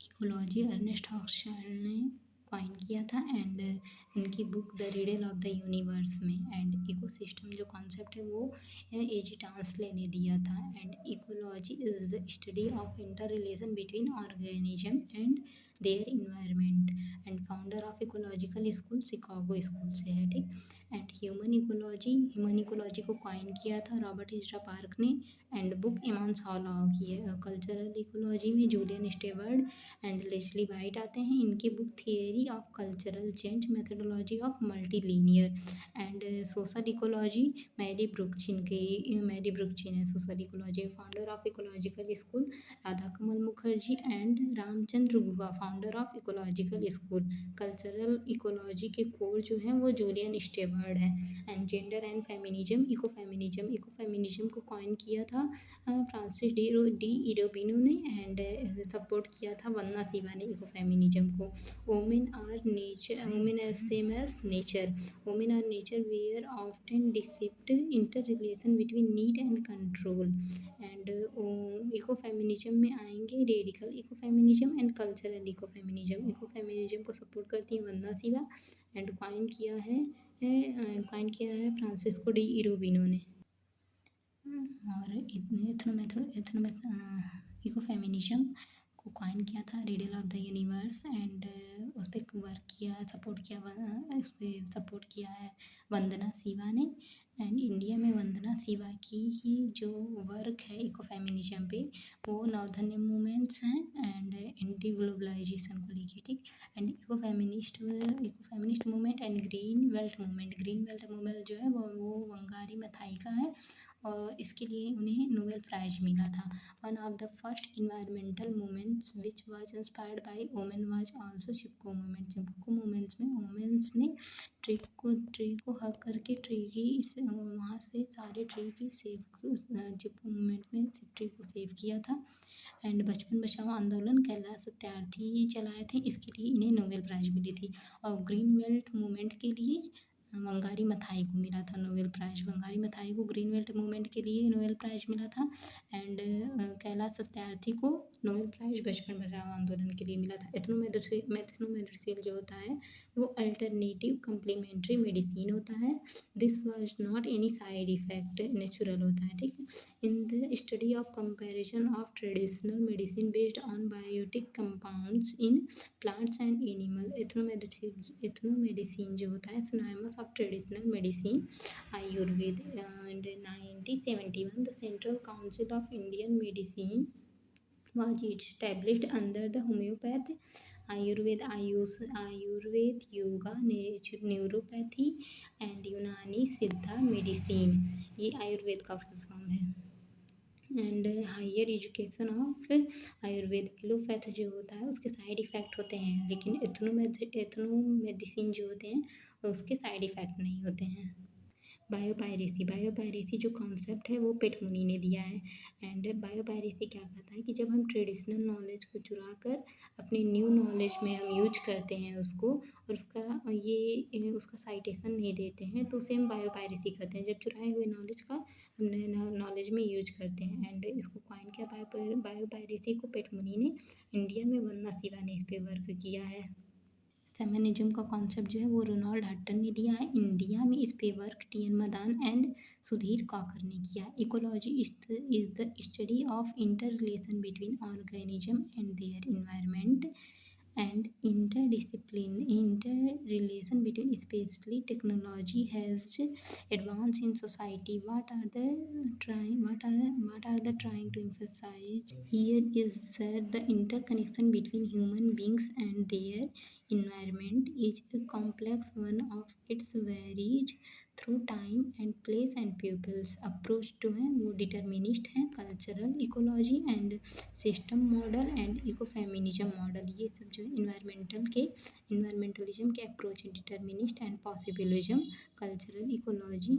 Ecology Ernest हॉक्सशायर ने coin किया था एंड इनकी book the riddle of the universe में। एंड इकोसिस्टम जो कॉन्सेप्ट है वो एजी टांसले ने दिया था। And ecology is the study of inter relation between organism and their environment. And founder of ecological school Chicago school से है, ठीक। एंड ह्यूमन इकोलॉजी को कॉइन किया था रॉबर्ट हिस्ट्रा पार्क ने। एंड बुक इमांस हॉलॉग की है। Cultural ecology में Julian Steward and Leslie white आते हैं। इनकी book theory of cultural change methodology of multilinear. And social ecology Murray Bookchin है social ecology. Founder of ecological school Radha Kamal Mukherjee and Ramchandra Guha founder of ecological school. Cultural ecology के core जो हैं वो Julian Steward है। And gender and feminism ecofeminism को coin किया था Francis de इरोबिनो ने। एंड सपोर्ट किया था वंदना शिवा ने इकोफेमिनिज्म को। Women are same as nature. Women are nature where often deceived inter relation between need and control. And ecofeminism में आएंगे radical ecofeminism and cultural ecofeminism. Ecofeminism को सपोर्ट करती है वंदना शिवा एंड कॉइन किया है फ्रांसिस्को डी इरोबिनो ने। और इकोफेमिनिज्म को कॉइन किया था riddle of the universe. And उस पर वर्क किया सपोर्ट किया है वंदना शिवा ने। एंड इंडिया में वंदना शिवा की ही जो वर्क है इकोफेमिनिज्म पे वो नॉर्दर्न मूवमेंट्स हैं एंड एंटी ग्लोबलाइजेशन को लेके, ठीक। And ecofeminist movement and green belt movement जो है वो वंगारी मथाई का है और इसके लिए उन्हें नोबेल प्राइज मिला था। One of the first environmental movements which was inspired by women was also Chipko movements में वुमेन्स ने ट्री को हक करके वहाँ से सारे ट्री की चिपको मूवमेंट में ट्री को सेव किया था। एंड बचपन बचाओ आंदोलन कैलाश सत्यार्थी चलाए थे, इसके लिए इन्हें नोबेल प्राइज मिली थी। और ग्रीन बेल्ट मूवमेंट के लिए वंगारी मथाई को मिला था नोबेल प्राइज। वंगारी मथाई को ग्रीन बेल्ट मूवमेंट के लिए नोबेल प्राइज मिला था। एंड कैलाश सत्यार्थी को नोबेल प्राइज बचपन बचाओ आंदोलन के लिए मिला था। एथनोमेडिसिन जो होता है वो अल्टरनेटिव कम्प्लीमेंट्री मेडिसिन होता है। This was not any side effect, natural होता है, ठीक है। In the study of comparison of traditional medicine based on biotic compounds in plants and animal. Ethnomedicine जो होता है synonymous of traditional medicine Ayurveda. And 1971 the central council of Indian medicine was established under the homeopathy, Ayurveda, yoga, neuropathy and Unani Siddha medicine, ये आयुर्वेद का full form है। And higher education of Ayurveda. Allopath जो होता है उसके साइड इफ़ेक्ट होते हैं लेकिन एथनोमेडिसिन जो होते हैं उसके साइड इफ़ेक्ट नहीं होते हैं। बायोपायरेसी जो कॉन्सेप्ट है वो पेट मुनी ने दिया है। एंड बायोपायरेसी क्या कहता है कि जब हम ट्रेडिशनल नॉलेज को चुरा कर अपने न्यू नॉलेज में हम यूज करते हैं उसको और उसका साइटेशन नहीं देते हैं तो उसे हम बायोपायरेसी कहते हैं। जब चुराए हुए नॉलेज का हम नए नॉलेज में यूज करते हैं। एंड इसको कॉइन किया बायोपायरेसी को पेट मुनी ने। इंडिया में वंदना शिवा ने इस पर वर्क किया है। फेमिनिज्म का कॉन्सेप्ट जो है वो रोनाल्ड हट्टन ने दिया है। इंडिया में इस पे work TN. Madan and Sudhir cocker ने किया। Ecology is the study of inter relation between organism and their environment and interrelation between especially technology has advanced in society. What are the trying to emphasize here is that the interconnection between human beings and their environment is a complex one of its varies through time and place and pupils. Approach जो है वो determinist है, cultural ecology and system model and ecofeminism model, ये सब जो है इन्वायरमेंटलिज्म के approach है। Determinist and possibilism, cultural ecology